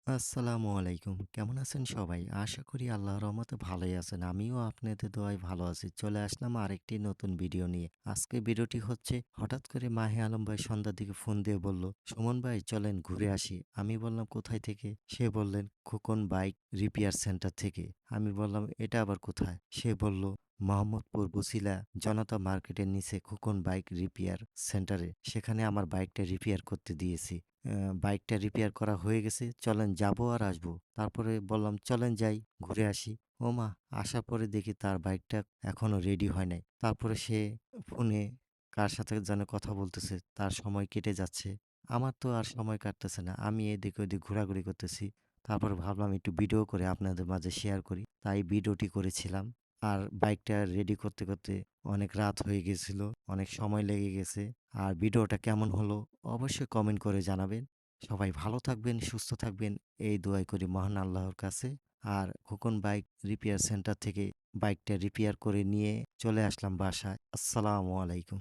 আসসালামু আলাইকুম। কেমন আছেন সবাই? আশা করি আল্লাহর রহমতে ভালোই আছেন। আমিও আপনাদের দোয়ায় ভালো আছি। চলে আসলাম আরেকটি নতুন ভিডিও নিয়ে। আজকে ভিডিওটি হচ্ছে হঠাৎ করে মাহে আলম ভাই সন্ধ্যার দিকে ফোন দিয়ে বলল, "সুমন ভাই চলেন ঘুরে আসি।" আমি বললাম, "কোথায় থেকে?" সে বললেন, "খোকন বাইক রিপেয়ার সেন্টার থেকে।" আমি বললাম, "এটা আবার কোথায়?" সে বলল, "মোহাম্মদপুর বছিলা জনতা মার্কেটের নিচে খোকন বাইক রিপেয়ার সেন্টারে। সেখানে আমার বাইকটা রিপেয়ার করতে দিয়েছি। বাইকটা রিপেয়ার করা হয়ে গেছে। চলেন যাবো আর আসবো।" তারপরে বললাম, "চলেন যাই, ঘুরে আসি।" ওমা! আসার পরে দেখি তার বাইকটা এখনো রেডি হয় নাই। তারপরে সে ফোনে কার সাথে যেন কথা বলতেছে, তার সময় কেটে যাচ্ছে। আমার তো আর সময় কাটতেছে না। আমি এদিক ওদিক ঘোরাঘুরি করতেছি। তারপরে ভাবলাম একটু ভিডিও করে আপনাদের মাঝে শেয়ার করি। তাই ভিডিওটি করেছিলাম। আর বাইকটা রেডি করতে, করতে অনেক রাত হয়ে গেছিল। অনেক সময় লেগে গেছে। আর ভিডিওটা কেমন হলো অবশ্যই কমেন্ট করে জানাবেন। সবাই ভালো থাকবেন, সুস্থ থাকবেন এই দোয়াই করি মহান আল্লাহর কাছে। আর খোকন বাইক রিপেয়ার সেন্টার থেকে বাইকটা রিপেয়ার করে নিয়ে চলে আসলাম বাসায়। আসসালামু আলাইকুম।